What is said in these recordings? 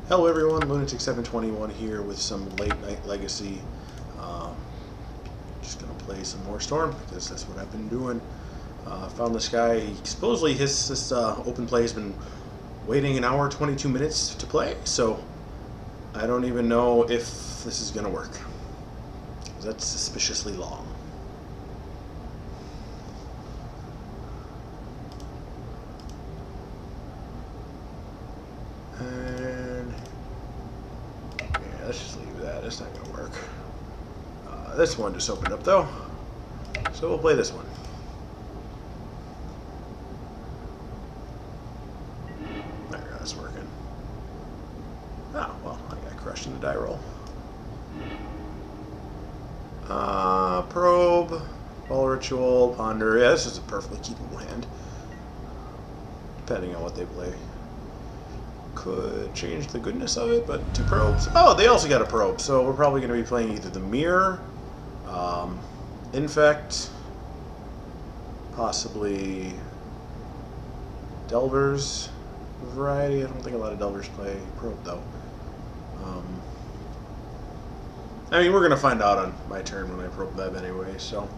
Hello everyone, Lunatic721 here with some late night Legacy. Just gonna play some more Storm because that's what I've been doing. Found this guy. Supposedly his open play has been waiting an hour 22 minutes to play, so I don't even know if this is gonna work. That's suspiciously long. Let's just leave that. It's not going to work. This one just opened up, though. So we'll play this one. There, that's working. Oh, well, I got crushed in the die roll. Probe, Ball Ritual, Ponder. Yeah, this is a perfectly keepable hand. Depending on what they play. Could change the goodness of it, but two probes. Oh, they also got a probe, so we're probably going to be playing either the Mirror, Infect, possibly Delvers variety. I don't think a lot of Delvers play probe, though. I mean, we're going to find out on my turn when I probe them anyway, so.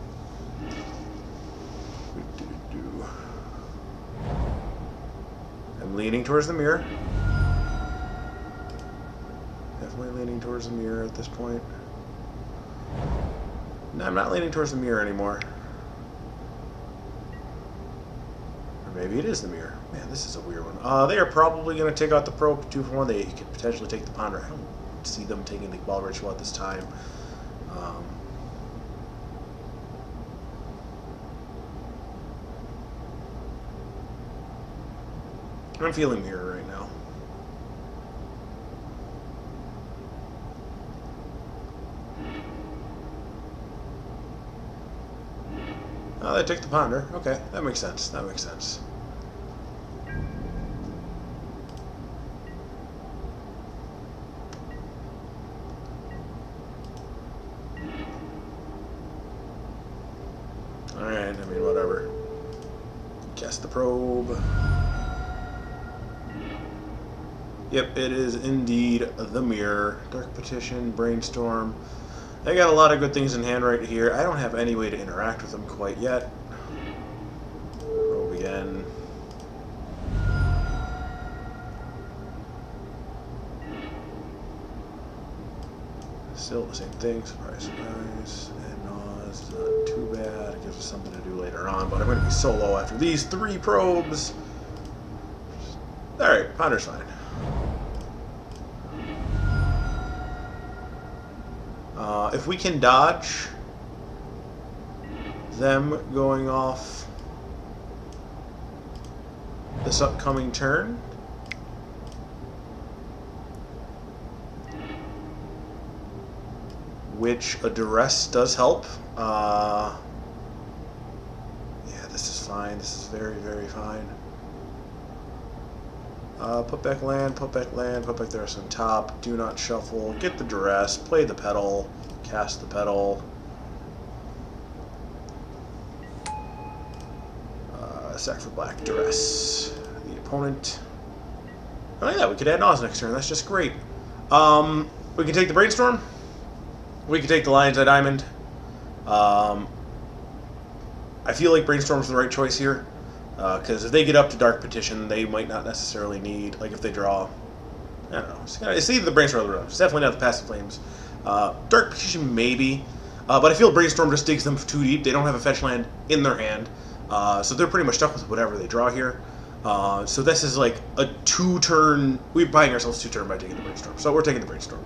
I'm leaning towards the Mirror. Definitely leaning towards the Mirror at this point. No, I'm not leaning towards the Mirror anymore. Or maybe it is the Mirror. Man, this is a weird one. They are probably going to take out the probe 2 for 1. They could potentially take the Ponder. I don't see them taking the Ball Ritual at this time. I'm feeling Mirror right now. Oh, they took the Ponder. Okay, that makes sense. That makes sense. Alright, I mean, whatever. Cast the probe. Yep, it is indeed the Mirror. Dark Petition, Brainstorm. They got a lot of good things in hand right here. I don't have any way to interact with them quite yet. Probe again. Still the same thing. Surprise, surprise. And no, it's not too bad. It gives us something to do later on, but I'm going to be solo after these 3 probes. Alright, Ponder's fine. If we can dodge them going off this upcoming turn, which a duress does help. Yeah, this is fine. This is very, very fine. Put back land, put back land, put back the rest on top. Do not shuffle. Get the duress. Play the pedal. Cast the pedal. Sack for black. Duress. The opponent. Oh yeah, we could add Naws next turn. That's just great. We can take the Brainstorm. We can take the Lion's Eye Diamond. I feel like Brainstorm's the right choice here. Because if they get up to Dark Petition, they might not necessarily need, like if they draw, I don't know, it's either the Brainstorm or the Road. It's definitely not the Passive Flames. Dark Petition maybe, but I feel Brainstorm just digs them too deep. They don't have a fetch land in their hand, so they're pretty much stuck with whatever they draw here. So this is like a 2-turn, we're buying ourselves 2 turns by taking the Brainstorm. So we're taking the Brainstorm.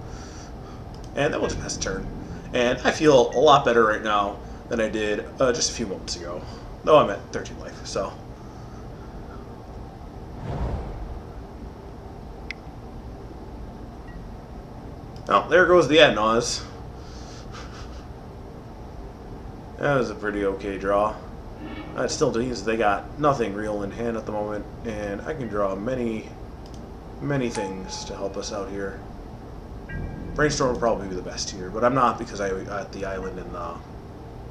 And then we'll just pass the turn. And I feel a lot better right now than I did just a few moments ago. Though I'm at 13 life, so. Oh, there goes the Adnaz. That was a pretty okay draw. That still means they got nothing real in hand at the moment, and I can draw many, many things to help us out here. Brainstorm will probably be the best here, but I'm not because I got the island and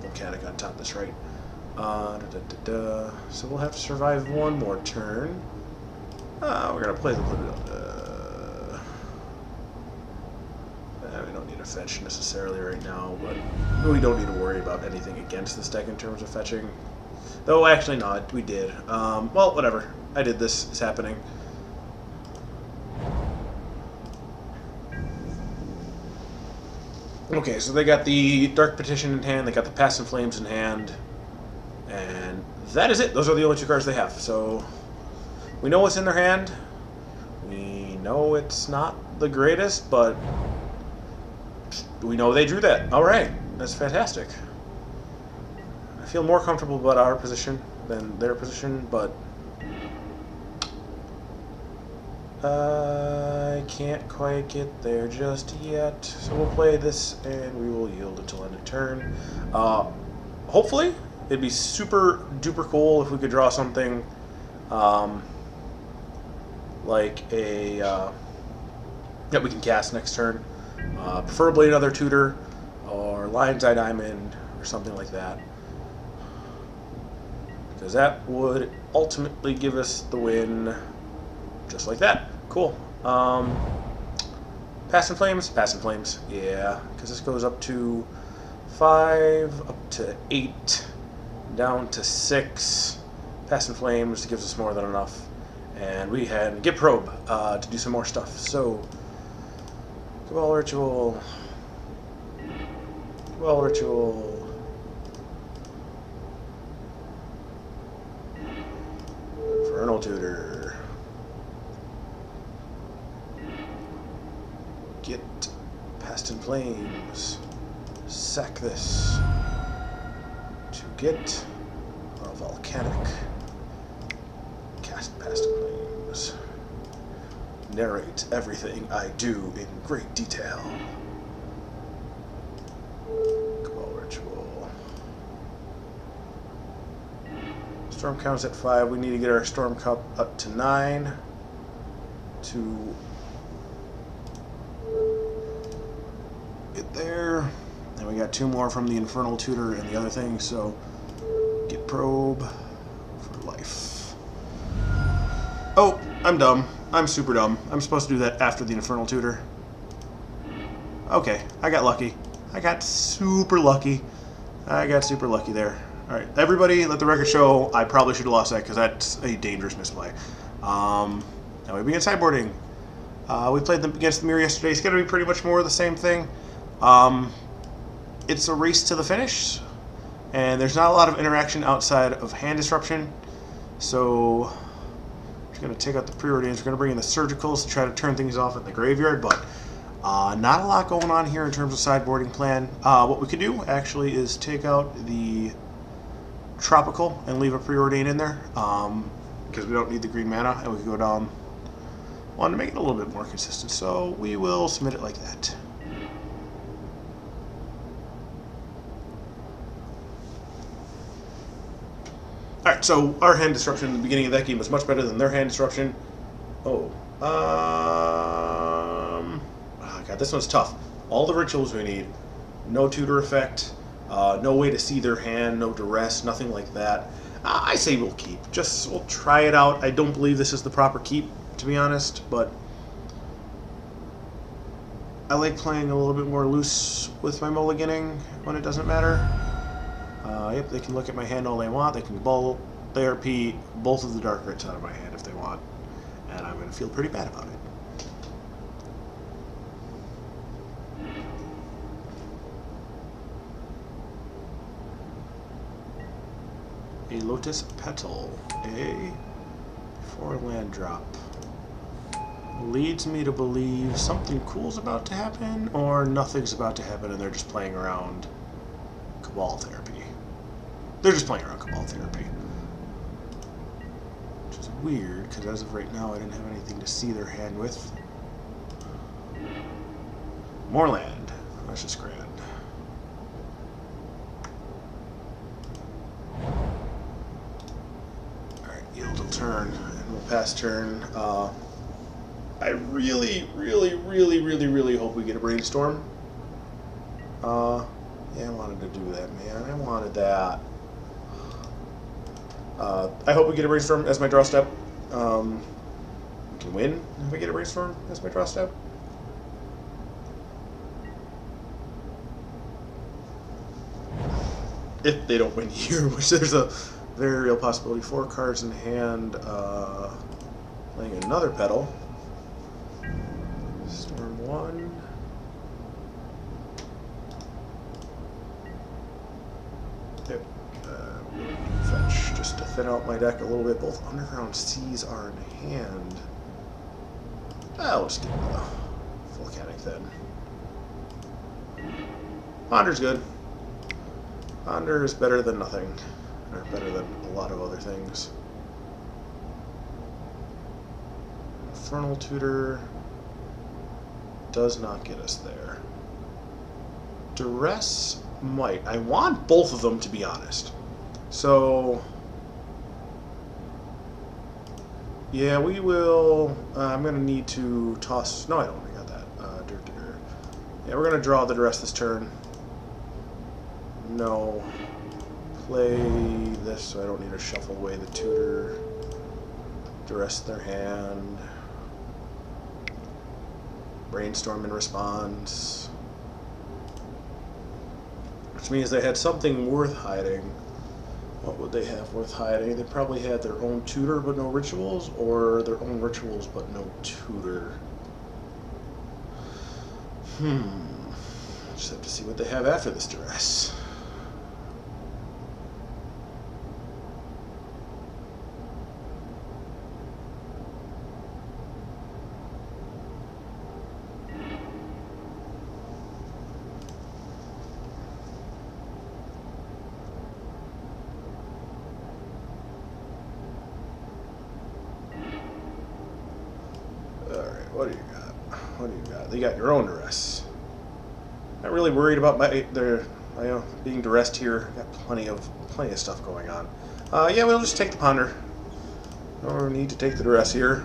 Volcanic on top. That's right. So we'll have to survive one more turn. We're gonna play the to fetch necessarily right now, but we don't need to worry about anything against this deck in terms of fetching. Though, actually, no, we did. Well, whatever. I did this. It's happening. Okay, so they got the Dark Petition in hand, they got the Past in Flames in hand, and that is it. Those are the only two cards they have. So we know what's in their hand. We know it's not the greatest, but we know they drew that. All right, that's fantastic. I feel more comfortable about our position than their position, but I can't quite get there just yet. So we'll play this and we will yield until end of turn. Hopefully, it'd be super duper cool if we could draw something like a that we can cast next turn. Preferably another Tutor or Lion's Eye Diamond or something like that. Because that would ultimately give us the win just like that. Cool. Past in Flames? Past in Flames. Yeah, because this goes up to 5, up to 8, down to 6. Past in Flames gives us more than enough. And we had Get Probe to do some more stuff. So, Cabal Ritual. Cabal Ritual. Infernal Tutor. Get Past in Flames. Sack this. To get a Volcanic. Cast Past in Flames. Narrate everything I do in great detail. Cabal Ritual. Storm counts at 5. We need to get our Storm Cup up to 9 to get there. And we got 2 more from the Infernal Tutor and the other thing, so Get Probe for life. Oh, I'm dumb. I'm super dumb. I'm supposed to do that after the Infernal Tutor. Okay, I got lucky. I got super lucky. I got super lucky there. Alright, everybody, let the record show I probably should have lost that because that's a dangerous misplay. Now we begin sideboarding. We played them against the Mirror yesterday. It's going to be pretty much more of the same thing. It's a race to the finish, and there's not a lot of interaction outside of hand disruption. So we're going to take out the preordains. We're going to bring in the surgicals to try to turn things off in the graveyard, but not a lot going on here in terms of sideboarding plan. What we could do actually is take out the tropical and leave a preordain in there because we don't need the green mana, and we can go down one to make it a little bit more consistent. So we will submit it like that. Alright, so our hand disruption in the beginning of that game was much better than their hand disruption. Oh, God, this one's tough. All the rituals we need. No tutor effect. No way to see their hand. No duress. Nothing like that. I say we'll keep. We'll try it out. I don't believe this is the proper keep, to be honest, but I like playing a little bit more loose with my mulliganing when it doesn't matter. Yep, they can look at my hand all they want. They can ball therapy both of the dark rits out of my hand if they want. And I'm going to feel pretty bad about it. A Lotus Petal, a 4-land drop. Leads me to believe something cool's about to happen, or nothing's about to happen and they're just playing around Cabal Therapy. They're just playing around Cabal Therapy. Which is weird, because as of right now I didn't have anything to see their hand with. More land. That's just grand. Alright, yield till turn, and we'll pass turn. I really hope we get a Brainstorm. Yeah, I wanted to do that, man. I wanted that. I hope we get a Brainstorm as my draw step. We can win if we get a Brainstorm as my draw step. if they don't win here, which there's a very real possibility. 4 cards in hand, playing another pedal. Storm 1. Yep. Fetch just to thin out my deck a little bit. Both Underground Seas are in hand. I'll just give it a volcanic then. Ponder's good. Ponder is better than nothing, or better than a lot of other things. Infernal Tutor does not get us there. Duress might. I want both of them, to be honest. So, yeah, we will. I'm going to need to toss. No, I don't. I got that. Yeah, we're going to draw the Duress this turn. No. Play this, so I don't need to shuffle away the Tutor. Duress their hand. Brainstorm in response. Which means they had something worth hiding. What would they have worth hiding? They probably had their own Tutor but no rituals, or their own rituals but no Tutor. Just have to see what they have after this Duress. What do you got? What do you got? They got your own Duress. Not really worried about their being duressed here. Got plenty of stuff going on. Yeah, we'll just take the Ponder. No need to take the Duress here.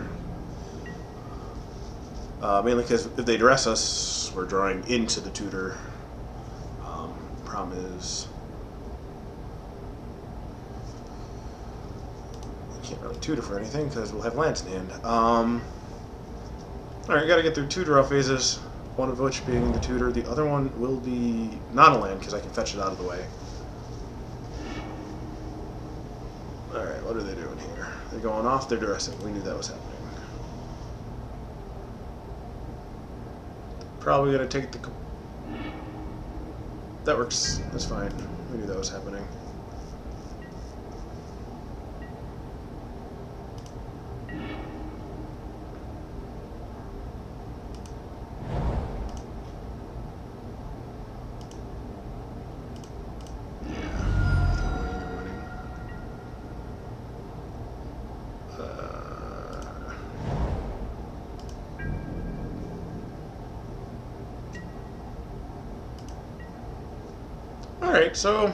Mainly because if they duress us, we're drawing into the Tutor. Problem is, we can't really Tutor for anything because we'll have lands in hand. Alright, gotta get through 2 draw phases, one of which being the Tutor. The other one will be not a land because I can fetch it out of the way. Alright, what are they doing here? They're going off, they're duressing. We knew that was happening. Probably gonna take the... That works. That's fine. We knew that was happening. Alright, so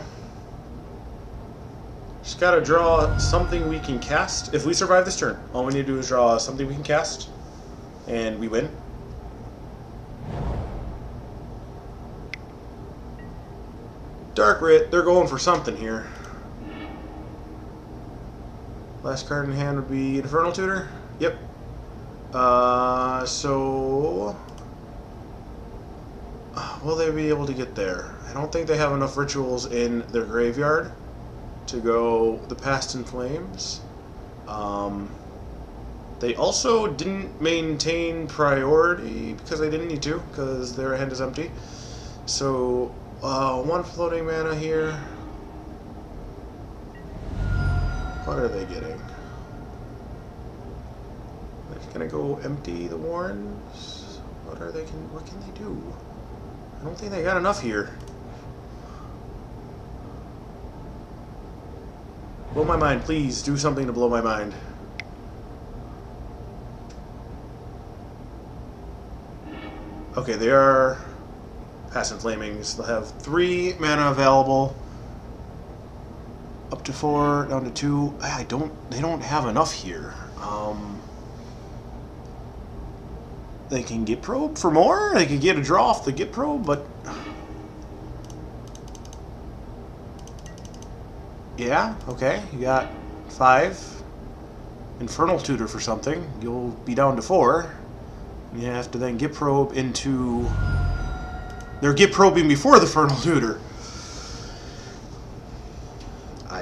just gotta draw something we can cast. If we survive this turn, all we need to do is draw something we can cast, and we win. Dark Writ, they're going for something here. Last card in hand would be Infernal Tutor. Yep. So... will they be able to get there? I don't think they have enough rituals in their graveyard to go the Past in Flames. They also didn't maintain priority because they didn't need to, because their hand is empty. So, 1 floating mana here. What are they getting? They're gonna go empty the Warrens? What can they do? I don't think they got enough here. Blow my mind, please. Do something to blow my mind. Okay, they are Past in Flamings. They'll have 3 mana available. Up to 4, down to 2. They don't have enough here. They can get Probe for more. They can get a draw off the Get Probe, but yeah, okay. You got 5 Infernal Tutor for something. You'll be down to 4. You have to then Get Probe into. They're Get Probing before the Infernal Tutor.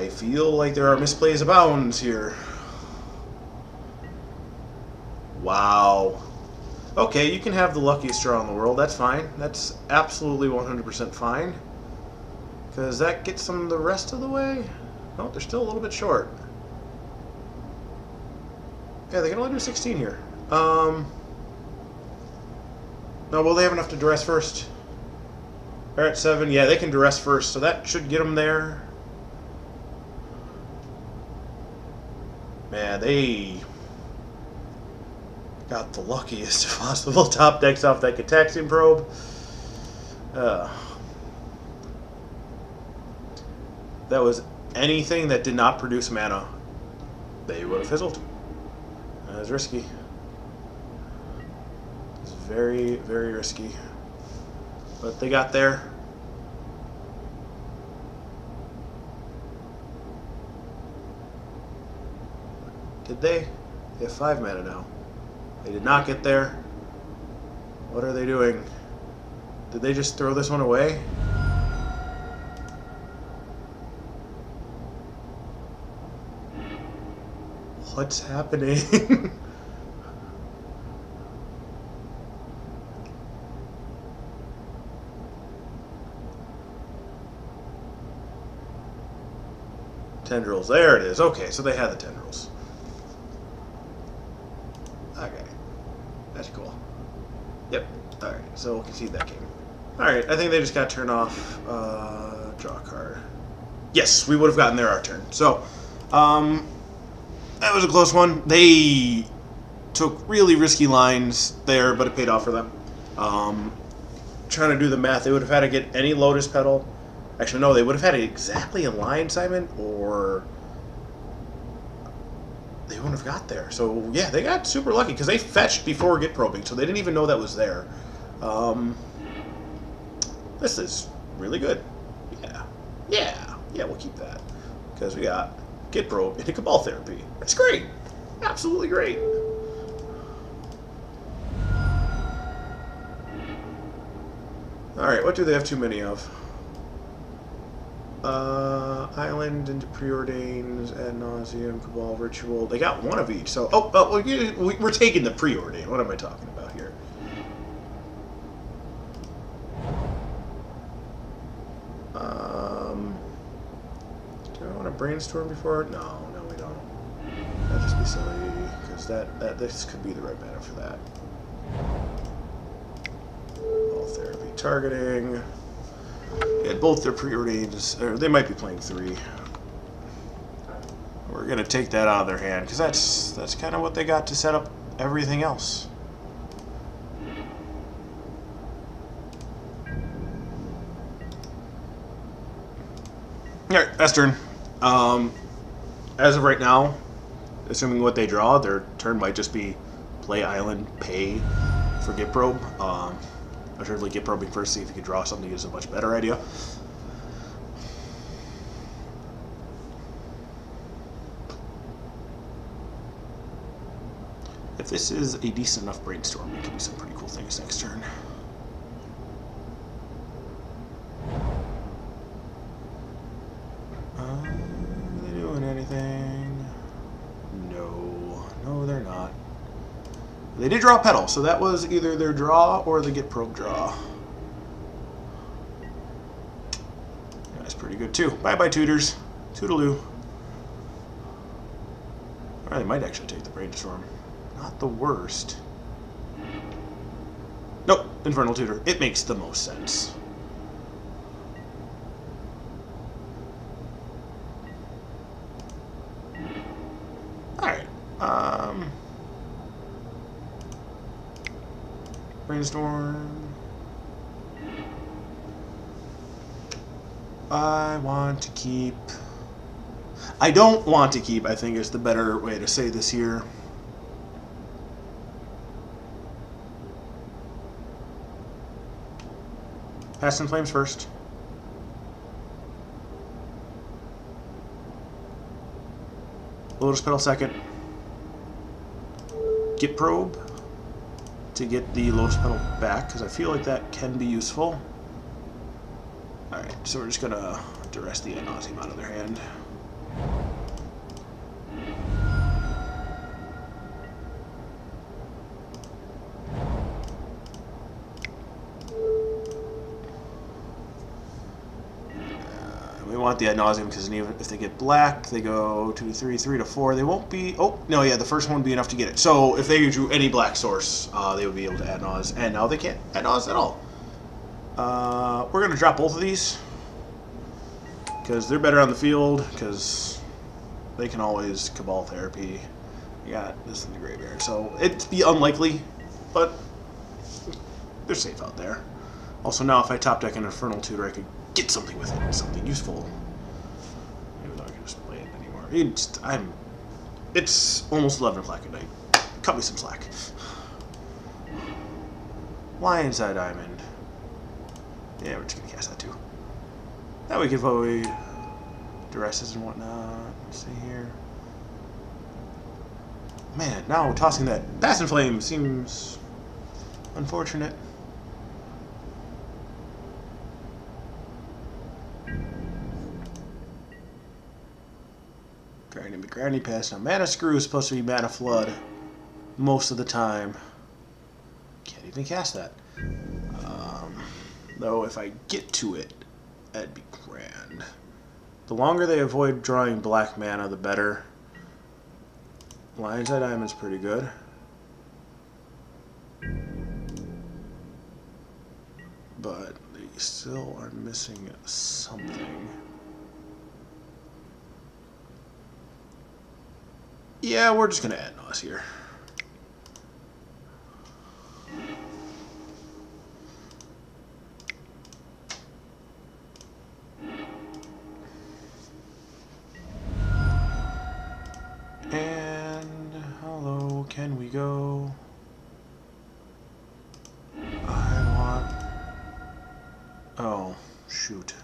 I feel like there are misplays abound here. Wow. Okay, you can have the luckiest draw in the world. That's fine. That's absolutely 100% fine. Because that gets them the rest of the way. Oh, they're still a little bit short. Yeah, they can only do 16 here. No, will they have enough to duress first? They're at 7. Yeah, they can duress first, so that should get them there. Man, they got the luckiest possible top decks off that Gataxian Probe. That was anything that did not produce mana. They would have fizzled. That was risky. It's very, very risky. But they got there. Did they? They have 5 mana now. They did not get there. What are they doing? Did they just throw this one away? What's happening? Tendrils. There it is. Okay, so they had the tendrils. Okay. That's cool. Yep. Alright, so we'll concede that game. Alright, I think they just got turned off. Draw a card. Yes, we would have gotten there our turn. So, that was a close one. They took really risky lines there, but it paid off for them. Trying to do the math, they would have had to get any Lotus Petal. Actually, no, they would have had it exactly in line, Simon, or they wouldn't have got there. So, yeah, they got super lucky because they fetched before Get Probing, so they didn't even know that was there. This is really good. Yeah, we'll keep that because we got Get Probe into Cabal Therapy. That's great. Absolutely great. Alright, what do they have too many of? Island into Preordains, Ad Nauseam, Cabal Ritual. They got one of each, so... we're taking the Preordain. What am I talking about here? Do I want to brainstorm before? No, we don't. That'd just be silly, because this could be the right mana for that. All Therapy targeting. Yeah, both their Preordains, or they might be playing 3. We're gonna take that out of their hand because that's kind of what they got to set up everything else. All right, that's turn. As of right now, assuming what they draw, their turn might just be play island, pay for Get Probe. Alternatively, Get Probing first, see if you can draw something is a much better idea. If this is a decent enough brainstorm, we can do some pretty cool things next turn. Are they doing anything? No, they're not. They did draw a Petal, so that was either their draw or the Get Probe draw. That's pretty good too. Bye-bye, tutors. Toodaloo. Or they might actually take the brainstorm. Not the worst. Nope, Infernal Tutor. It makes the most sense. Alright. Brainstorm. I want to keep... I don't want to keep, I think is the better way to say this here. Past in Flames first. Lotus Petal second. Get Probe to get the Lotus Petal back, because I feel like that can be useful. Alright, so we're just going to duress the Ad Nauseam out of their hand. want the ad nauseam because even if they get black, they go 2 to 3, 3 to 4. They won't be. Oh no, yeah, the first one would be enough to get it. So if they drew any black source, they would be able to ad nause, and now they can't ad nause at all. We're gonna drop both of these because they're better on the field because they can always Cabal Therapy. You got this in the graveyard, so it'd be unlikely, but they're safe out there. Also, now if I top deck an Infernal Tutor, I could get something with it, something useful. Even though I can just play it anymore. It's almost 11 o'clock at night. Cut me some slack. Lion's Eye Diamond. Yeah, we're just gonna cast that too. That we can avoid duresses and whatnot. Let's see here. Man, now tossing that Bassin Flame seems unfortunate. Granny Pass. Now, Mana Screw is supposed to be Mana Flood most of the time. Can't even cast that. Though, if I get to it, that'd be grand. The longer they avoid drawing black mana, the better. Lion's Eye Diamond's pretty good. But they still are missing something. Yeah, we're just going to add Nos here. And how low can we go? I want... Oh, shoot.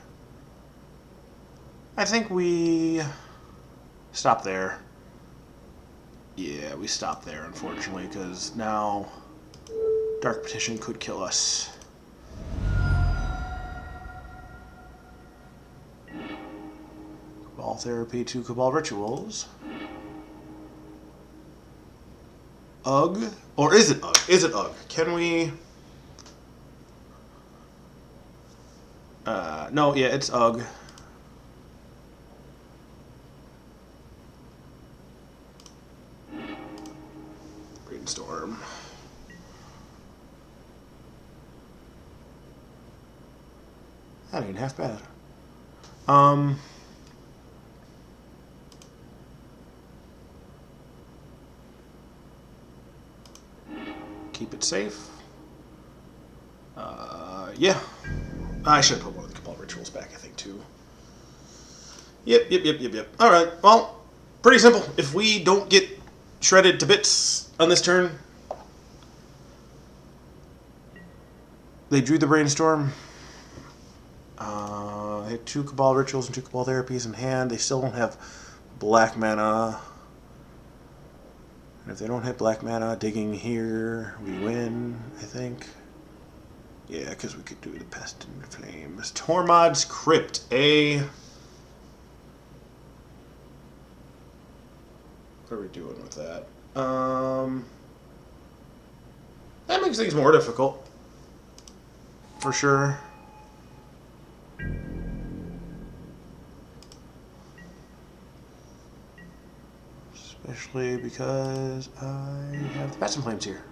I think we stop there. Yeah, we stopped there, unfortunately, because now Dark Petition could kill us. Cabal Therapy, 2 Cabal Rituals. Ugh? Or is it Ugh? Is it Ugh? Can we... no, yeah, it's Ugh. Storm. That ain't half bad. Keep it safe. Yeah. I should put one of the Cabal Rituals back, I think, too. Yep. Alright, well, pretty simple. If we don't get shredded to bits on this turn, they drew the Brainstorm. They had 2 Cabal Rituals and 2 Cabal Therapies in hand. They still don't have black mana. And if they don't have black mana, digging here, we win, I think. Yeah, because we could do the Pest and Flames. Tormod's Crypt, A. What are we doing with that? That makes things more difficult. For sure. Especially because I have the Bassin Flames here.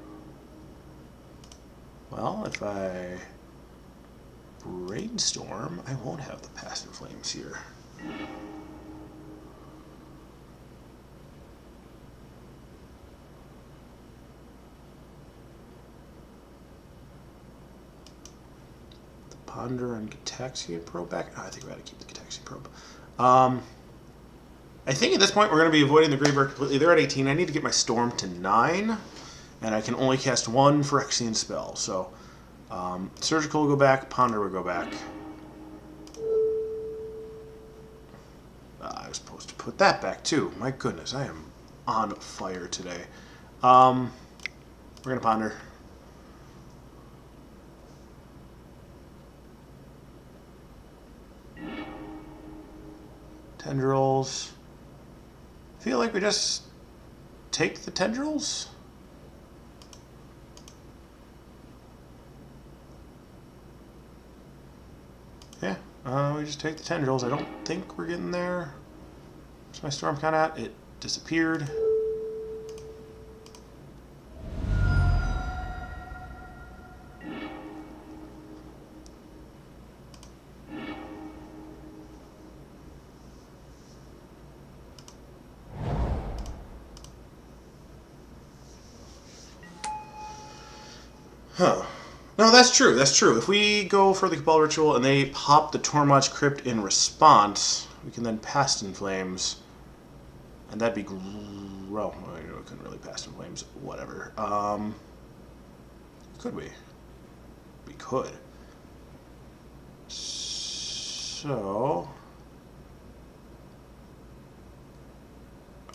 Well, if I Brainstorm, I won't have the Bassin Flames here. Ponder and Gataxian Probe back. Oh, I think we ought to keep the Gataxian Probe. I think at this point we're going to be avoiding the graveyard completely. They're at 18. I need to get my Storm to 9, and I can only cast 1 Phyrexian spell. So Surgical will go back, Ponder will go back. I was supposed to put that back too. My goodness, I am on fire today. We're going to Ponder. Tendrils. Feel like we just take the Tendrils? Yeah, We just take the tendrils. I don't think we're getting there. Where's my storm count at? It disappeared. Huh. No, that's true. That's true. If we go for the Cabal Ritual and they pop the Tormod's Crypt in response, we can then Past in Flames. And that'd be... Well, we couldn't really Past in Flames. Whatever. Could we? We could. So...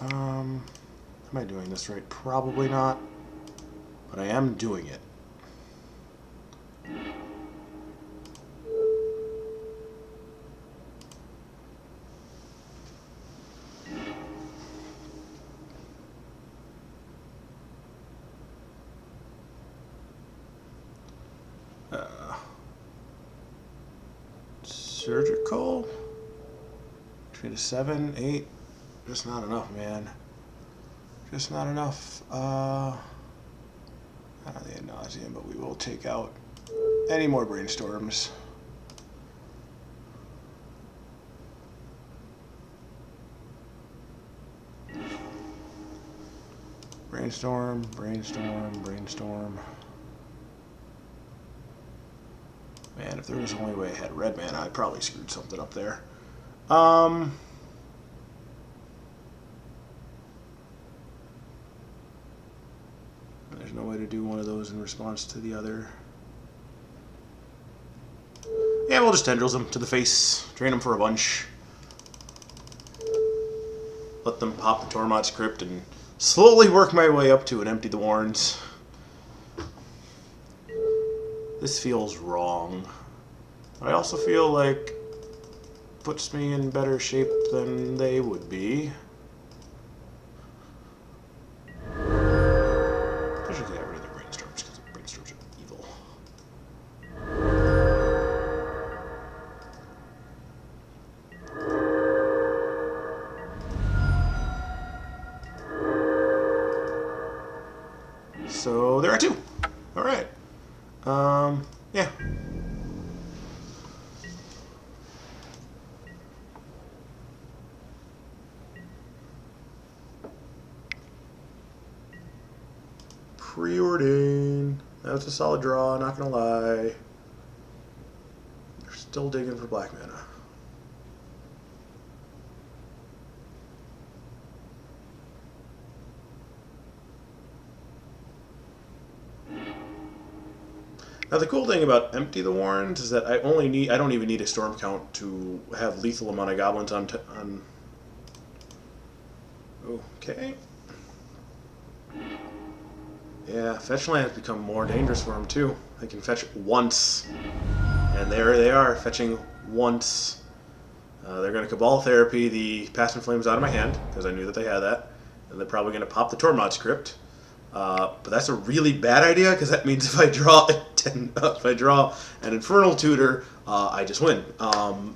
am I doing this right? Probably not. But I am doing it. Surgical? Between a 7, 8. Just not enough, man. Just not enough. Not the ad nauseam, but we will take out any more brainstorms. Brainstorm, brainstorm, brainstorm. Man, if there was only a way I had red mana, I probably screwed something up there. There's no way to do one of those in response to the other. Yeah, we'll just tendrils them to the face, drain them for a bunch. Let them pop the Tormod's Crypt and slowly work my way up to and empty the warrens. This feels wrong. But I also feel like puts me in better shape than they would be. I should get rid of the brainstorms because the brainstorms are evil. So there are two. All right. Yeah. Preordain. That was a solid draw, not gonna lie. They're still digging for black mana. Now the cool thing about Empty the Warrens is that I don't even need a storm count to have lethal amount of goblins on okay. Yeah, fetch land has become more dangerous for them too. They can fetch once. And there they are, fetching once. They're going to Cabal Therapy the Past in Flames out of my hand, because I knew that they had that. And they're probably going to pop the Tormod's Crypt. But that's a really bad idea, because that means if I draw an Infernal Tutor, I just win.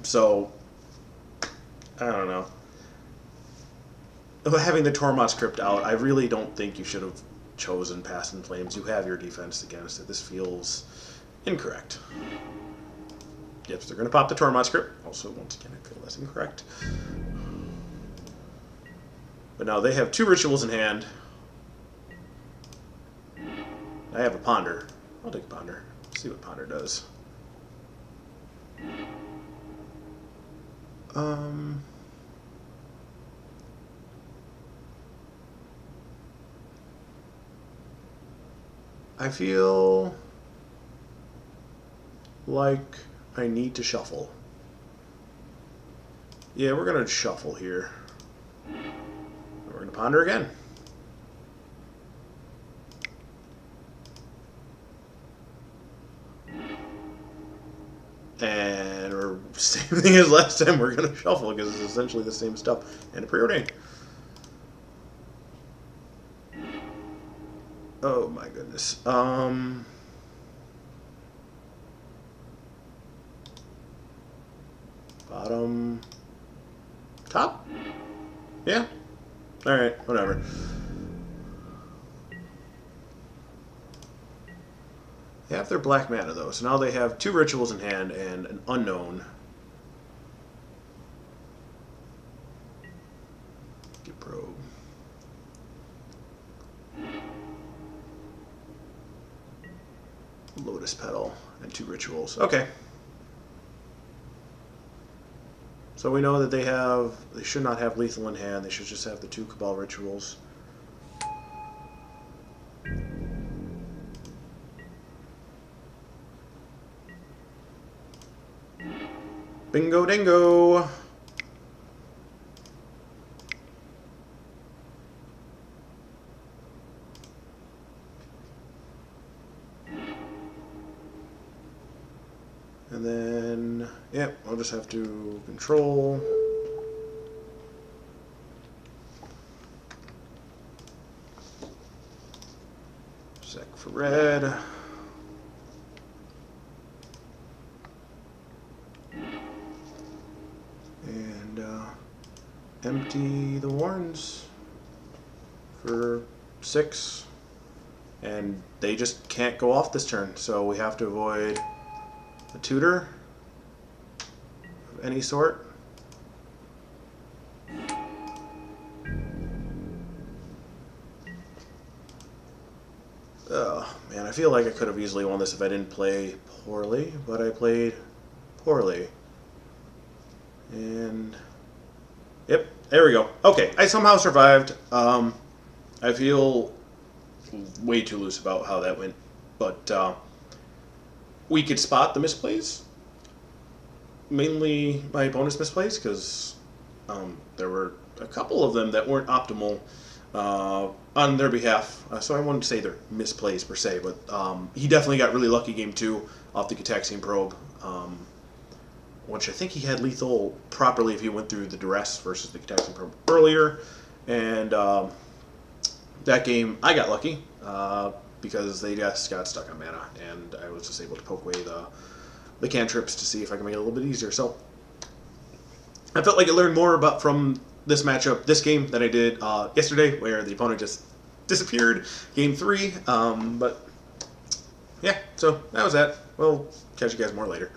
So, I don't know. Having the Tormod's Crypt out, I really don't think you should have chosen Past in Flames. You have your defense against it. This feels incorrect. Yep, so they're going to pop the Tormod's Crypt. Also, once again, I feel that's incorrect. But now they have two rituals in hand. I have a Ponder. I'll take a Ponder. See what Ponder does. I feel like I need to shuffle. Yeah, we're going to shuffle here. We're going to Ponder again. And we're same thing as last time. We're going to shuffle because it's essentially the same stuff. And a Preordain. Oh my goodness. Bottom. Top? Yeah. Alright, whatever. They have their black mana, though, so now they have 2 rituals in hand and an unknown. Get probe. Lotus Petal and 2 rituals. Okay. So we know that they should not have lethal in hand. They should just have the 2 Cabal rituals. Bingo dingo! And then, yep, I'll just have to control. Sec for red. And empty the warrens for 6. And they just can't go off this turn, so we have to avoid a tutor of any sort. Oh, man, I feel like I could have easily won this if I didn't play poorly, but I played poorly. And, yep, there we go. Okay, I somehow survived. I feel way too loose about how that went, but we could spot the misplays. Mainly my opponent's misplays, because there were a couple of them that weren't optimal on their behalf. So I wouldn't say they're misplays per se, but he definitely got really lucky game 2 off the Gitaxian Probe, which I think he had lethal properly if he went through the Duress versus the Gitaxian Probe earlier. And that game, I got lucky. Because they just got stuck on mana, and I was just able to poke away the cantrips to see if I can make it a little bit easier. So I felt like I learned more from this matchup, this game, than I did yesterday, where the opponent just disappeared, game 3. But yeah, so that was that. We'll catch you guys more later.